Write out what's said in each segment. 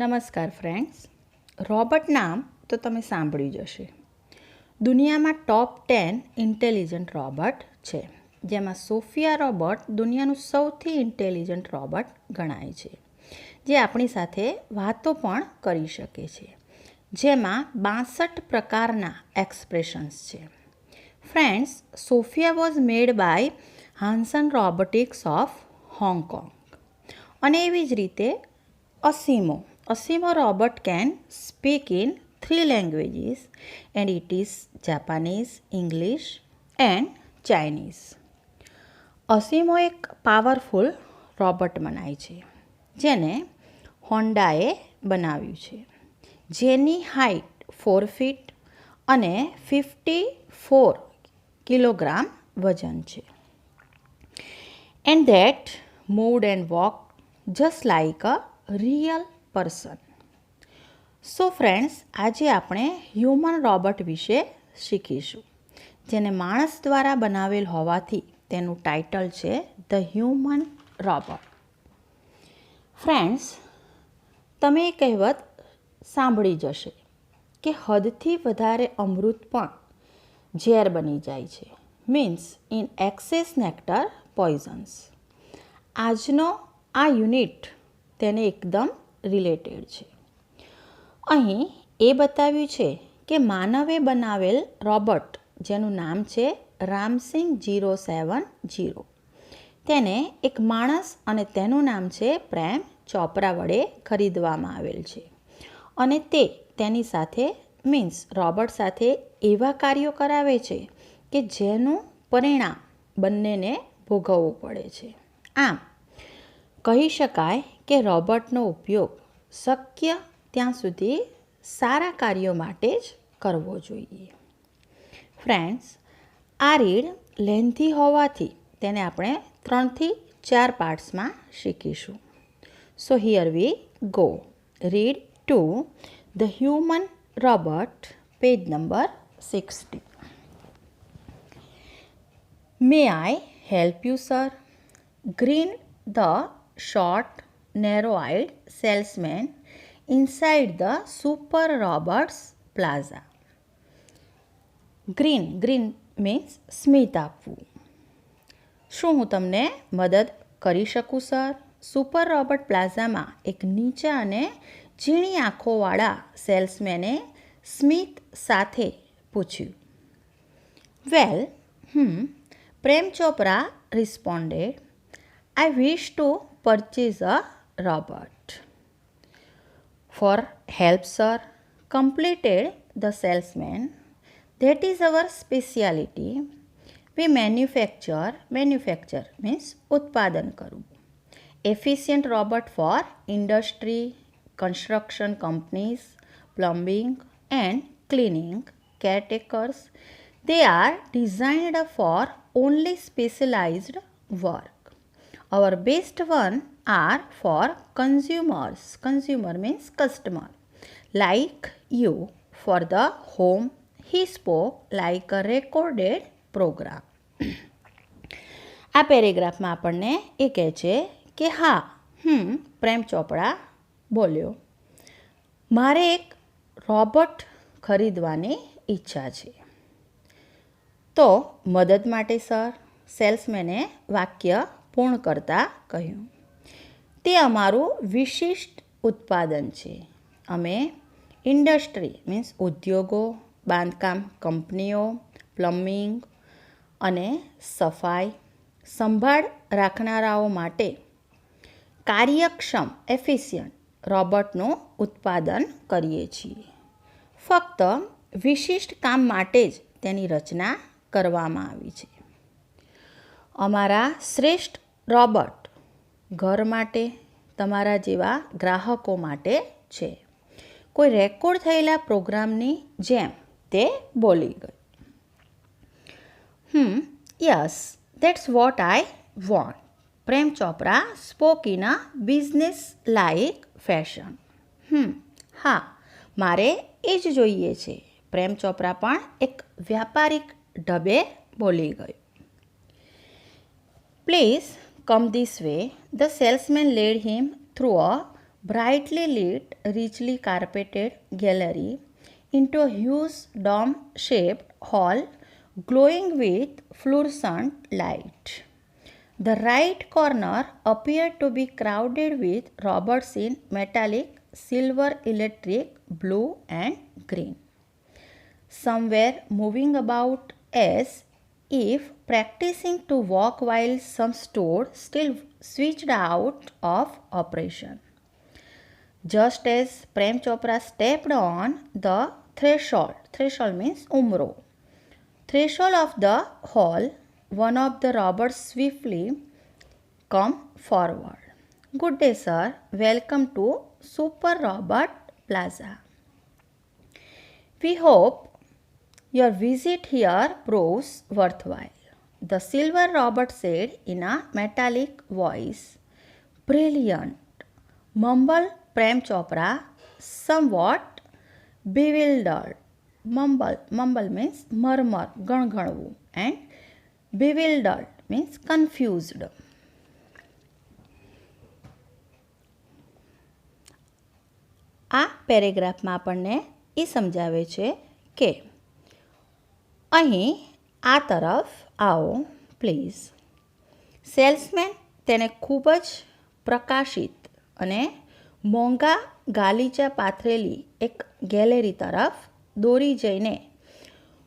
નમસ્કાર friends. Robot નામ તો તમે સાંભળ્યું જ હશે. દુનિયામાં ટોપ 10 ઇન્ટેલિજન્ટ રોબોટ છે, જેમાં સોફિયા રોબોટ દુનિયાનું સૌથી ઇન્ટેલિજન્ટ રોબોટ ગણાય છે, જે આપણી સાથે વાતો પણ કરી શકે છે, જેમાં 62 પ્રકારના એક્સપ્રેશન્સ છે. Friends, Sophia was made by Hanson Robotics of Hong Kong. અને એવી જ રીતે Asimo robot can speak in 3 languages, and it is Japanese, English and Chinese. Asimo એક પાવરફુલ રોબોટ મનાય છે, જેને હોન્ડાએ બનાવ્યું છે, જેની હાઇટ 4 ફીટ અને 54 કિલોગ્રામ વજન છે. And that moved and walk just like a real person. So friends, આજે આપણે હ્યુમન રોબોટ વિશે શીખીશું, જેને માણસ દ્વારા બનાવેલ હોવાથી તેનું ટાઇટલ છે ધ હ્યુમન રોબોટ. ફ્રેન્ડ્સ, તમે એ કહેવત સાંભળી જ હશે કે હદથી વધારે અમૃત પણ ઝેર બની જાય છે. Means in excess nectar poisons. આજનો આ યુનિટ તેને એકદમ રિલેટેડ છે. અહીં એ બતાવ્યું છે કે માનવે બનાવેલ રોબોટ, જેનું નામ છે રામસિંગ 070, તેને એક માણસ અને તેનું નામ છે પ્રેમ ચોપરા વડે ખરીદવામાં આવેલ છે. અને તે તેની સાથે મીન્સ રોબોટ સાથે એવા કાર્યો કરાવે છે કે જેનું પરિણામ બંનેને ભોગવવું પડે છે. આમ કહી શકાય કે રોબોટનો ઉપયોગ શક્ય ત્યાં સુધી સારા કાર્યો માટે જ કરવો જોઈએ. ફ્રેન્ડ્સ, આ રીડ લેન્થી હોવાથી તેને આપણે 3 થી 4 પાર્ટ્સમાં શીખીશું. સો here we go. Read 2 the human robot, page number 60. May I help you, sir? Grinned the short, narrow-eyed salesman inside the Super Robots Plaza. Grin means સ્મિત આપવું. શું હું તમને મદદ કરી શકું, સર? સુપર રોબોટ પ્લાઝામાં એક નીચા અને ઝીણી આંખોવાળા સેલ્સમેને સ્મિત સાથે પૂછ્યું. વેલ, Prem Chopra responded, I wish to purchase a robot. For help, sir, completed the salesman. That is our speciality. We manufacture means ઉત્પાદન કરવું. Efficient robot for industry, construction companies, plumbing and cleaning, caretakers. They are designed for only specialized work. Our best one are for consumers. Consumer means customer. Like you. For the home, he spoke like a recorded program. આ પેરેગ્રાફમાં આપણને એ કહે છે કે હા, પ્રેમ ચોપડા બોલ્યો, મારે એક robot ખરીદવાની ઈચ્છા છે. તો મદદ માટે, સર, સેલ્સમેને વાક્ય પૂર્ણ કરતાં કહ્યું, તે અમારું વિશિષ્ટ ઉત્પાદન છે. અમે ઇન્ડસ્ટ્રી મીન્સ ઉદ્યોગો, બાંધકામ કંપનીઓ, પ્લમ્બિંગ અને સફાઈ સંભાળ રાખનારાઓ માટે કાર્યક્ષમ એફિશિયન્ટ રોબોટનું ઉત્પાદન કરીએ છીએ. ફક્ત વિશિષ્ટ કામ માટે જ તેની રચના કરવામાં આવી છે. અમારા શ્રેષ્ઠ રોબોટ ઘર માટે, તમારા જેવા ગ્રાહકો માટે છે. કોઈ રેકોર્ડ થયેલા પ્રોગ્રામની જેમ તે બોલી ગઈ. Yes, that's what I want. Prem Chopra spoke in a business like fashion. હા, મારે એ જ જોઈએ છે. પ્રેમ ચોપરા પણ એક વ્યાપારિક ઢબે બોલી ગયો. Please come this way. The salesman led him through a brightly lit, richly carpeted gallery into a huge dome-shaped hall glowing with fluorescent light. The right corner appeared to be crowded with robots in metallic, silver, electric, blue, and green. Some were moving about as if practicing to walk, while some stood still switched out of operation. Just as Prem Chopra stepped on the threshold means umro, threshold of the hall, one of the robots swiftly come forward. Good day, sir. Welcome to Super Robot Plaza. We hope your visit here proves worthwhile, the silver robot said in a metallic voice. Brilliant, mumbled Prem Chopra, somewhat bewildered. Mumble means murmur, ગણગણવું, and bewildered means confused. આ પેરેગ્રાફમાં આપણને એ સમજાવે છે કે અહીં આ તરફ આવો please. Salesman તેને ખૂબ જ પ્રકાશિત અને મોંઘા ગાલીચા પાથરેલી એક ગેલેરી તરફ દોરી જઈને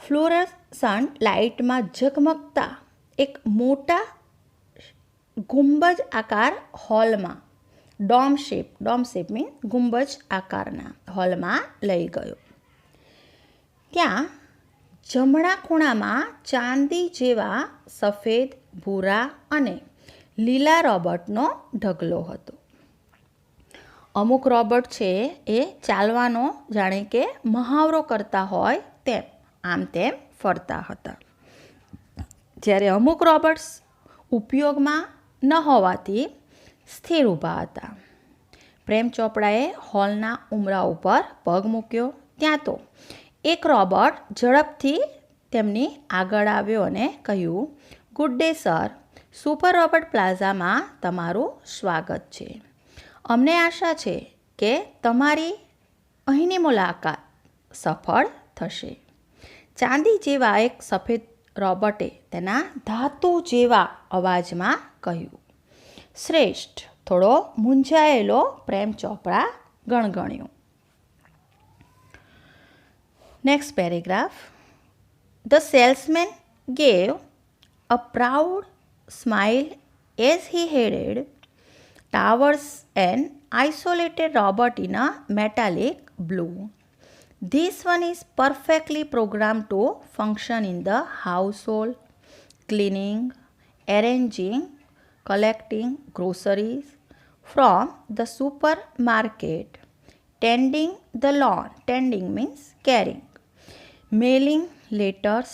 ફ્લોરસન્ટ લાઇટમાં ઝગમગતા એક મોટા ગુંબજ આકાર હોલમાં ડોમ શેપ મીન્સ ગુંબજ આકારના હોલમાં લઈ ગયો. ત્યાં જમણા ખૂણામાં ચાંદી જેવા સફેદ, ભૂરા અને લીલા રોબોટનો ઢગલો હતો. અમુક રોબોટ છે એ ચાલવાનો જાણે કે મહાવરો કરતા હોય તેમ આમ તેમ ફરતા હતા, જ્યારે અમુક રોબોટ્સ ઉપયોગમાં ન હોવાથી સ્થિર ઊભા હતા. પ્રેમ ચોપડાએ હોલના ઉમરા ઉપર પગ મૂક્યો. ત્યાં તો એક રોબોટ ઝડપથી તેમની આગળ આવ્યો અને કહ્યું, good day sir, super robot પ્લાઝામાં તમારું સ્વાગત છે. અમને આશા છે કે તમારી અહીંની મુલાકાત સફળ થશે. ચાંદી જેવા એક સફેદ રોબોટે તેના ધાતુ જેવા અવાજમાં કહ્યું. શ્રેષ્ઠ, થોડો મૂંઝાયેલો પ્રેમ ચોપડા ગણગણ્યો. Next paragraph. The salesman gave a proud smile as he headed towards an isolated robot in a metallic blue. This one is perfectly programmed to function in the household, cleaning, arranging, collecting groceries from the supermarket, tending the lawn, tending means caring, mailing letters,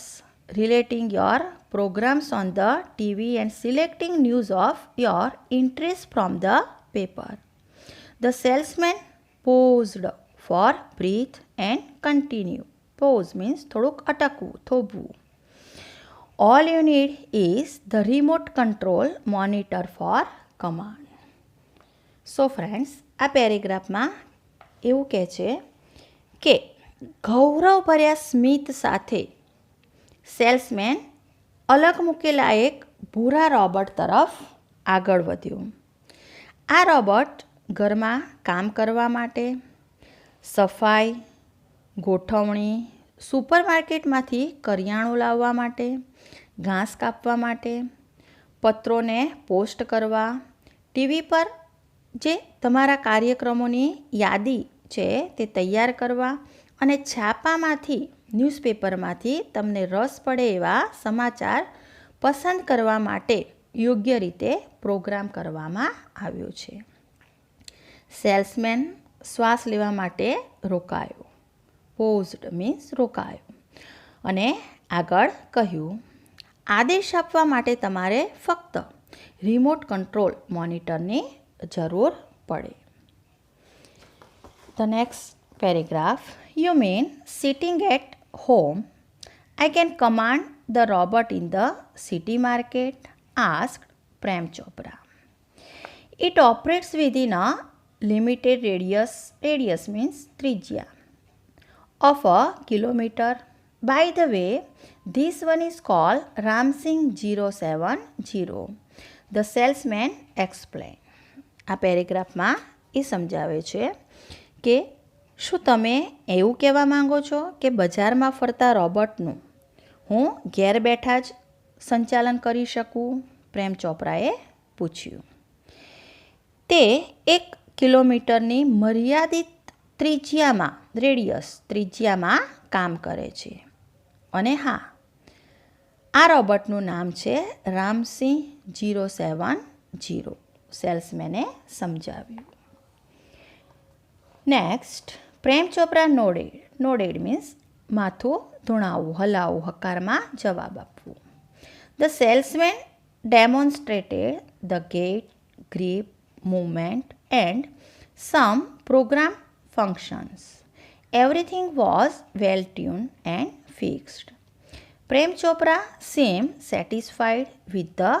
relating your programs on the TV and selecting news of your interest from the paper. The salesman paused for breath and continued. Pause means થોડુંક અટકવું, થોભવું. All you need is the remote control monitor for command. So friends, આ પેરેગ્રાફમાં એવું કહે છે કે ગૌરવભર્યા સ્મિત સાથે salesman અલગ મૂકેલા એક ભૂરા રોબોટ તરફ આગળ વધ્યો. આ રોબોટ ઘરમાં કામ કરવા માટે, સફાઈ, ગોઠવણી, સુપરમાર્કેટમાંથી કરિયાણું લાવવા માટે, ઘાસ કાપવા માટે, પત્રોને પોસ્ટ કરવા, ટીવી પર જે તમારા કાર્યક્રમોની યાદી છે તે તૈયાર કરવા અને છાપામાંથી, ન્યૂઝપેપરમાંથી તમને રસ પડે એવા સમાચાર પસંદ કરવા માટે યોગ્ય રીતે પ્રોગ્રામ કરવામાં આવ્યો છે. સેલ્સમેન શ્વાસ લેવા માટે રોકાયો. પોઝડ મીન્સ રોકાયો અને આગળ કહ્યું, આદેશ આપવા માટે તમારે ફક્ત રિમોટ કંટ્રોલ મોનિટરની જરૂર પડે. The next paragraph. You mean sitting at home, I can command the robot in the city market? Asked Prem Chopra. It operates within a limited radius means ત્રિજ્યા of a kilometer. By the way, this one is called Ramsing 070. The salesman explained. આ પેરેગ્રાફમાં એ સમજાવે છે કે શું તમે એવું કહેવા માંગો છો કે બજારમાં ફરતા રોબોટનું હું ઘેર બેઠા જ સંચાલન કરી શકું? પ્રેમ ચોપરાએ પૂછ્યું. તે 1 કિલોમીટરની મર્યાદિત ત્રિજ્યામાં કામ કરે છે. અને હા, આ રોબોટનું નામ છે રામસિંહ 070. સેલ્સમેને સમજાવ્યું. Next, Prem Chopra nodded means માથું ધૂણાવવું, હલાવવું, હકારમાં જવાબ આપવું. The salesman demonstrated the gait, grip, movement and some program functions. Everything was well tuned and fixed. Prem Chopra seemed satisfied with the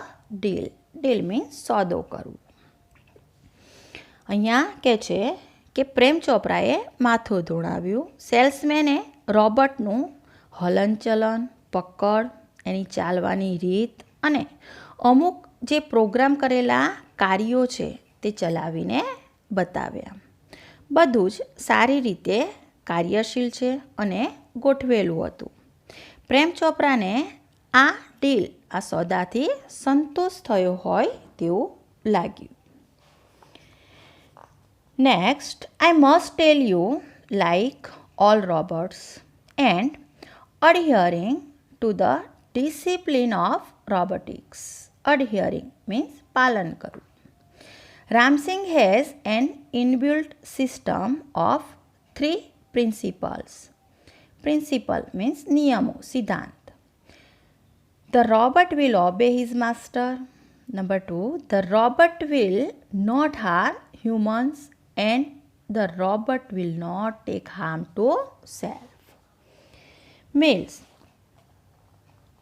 deal. Deal means સોદો કરવું. અહીંયા કહે છે કે પ્રેમ ચોપરાએ માથું ધૂણાવ્યું. સેલ્સમેને રોબોટનું હલનચલન, પકડ, એની ચાલવાની રીત અને અમુક જે પ્રોગ્રામ કરેલા કાર્યો છે તે ચલાવીને બતાવ્યા. બધું જ સારી રીતે કાર્યશીલ છે અને ગોઠવેલું હતું. પ્રેમ ચોપરાને આ ડીલ, આ સોદાથી સંતોષ થયો હોય તેવું લાગ્યું. Next, I must tell you, like all robots and adhering to the discipline of robotics. Adhering means પાલન કરવું. Ramsing has an inbuilt system of 3 principles. Principle means નિયમો, સિદ્ધાંત. The robot will obey his master. Number 2, the robot will not harm humans and the robot will not take harm to self. Means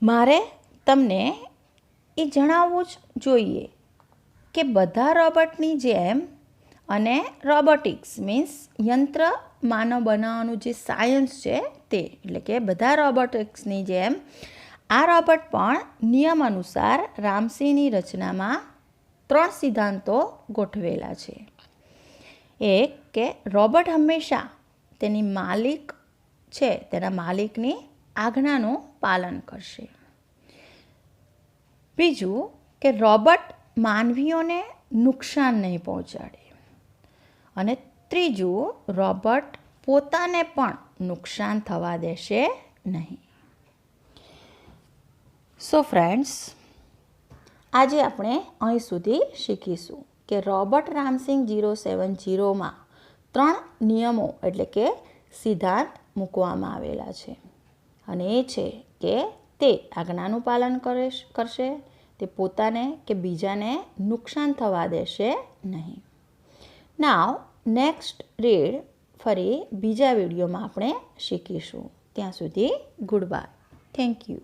મારે તમને એ જણાવવું જ જોઈએ કે બધા રોબોટની જેમ અને રોબોટિક્સ મીન્સ યંત્ર માનવ બનાવવાનું જે સાયન્સ છે તે, એટલે કે બધા રોબોટિક્સની જેમ આ રોબોટ પણ નિયમ અનુસાર રામસિંહની રચનામાં 3 સિદ્ધાંતો ગોઠવેલા છે. એક કે રોબોટ હંમેશા તેની માલિક છે તેના માલિકની આજ્ઞાનું પાલન કરશે. બીજું કે રોબોટ માનવીઓને નુકસાન નહીં પહોંચાડે. અને ત્રીજું, રોબોટ પોતાને પણ નુકસાન થવા દેશે નહીં. સો ફ્રેન્ડ્સ, આજે આપણે અહીં સુધી શીખીશું કે રોબોટ રામસિંહ 070માં 3 નિયમો એટલે કે સિદ્ધાંત મૂકવામાં આવેલા છે. અને એ છે કે તે આજ્ઞાનું પાલન કરશે, તે પોતાને કે બીજાને નુકસાન થવા દેશે નહીં. નાવ નેક્સ્ટ રીડ ફરી બીજા વિડીયોમાં આપણે શીખીશું. ત્યાં સુધી ગુડ બાય. Thank you.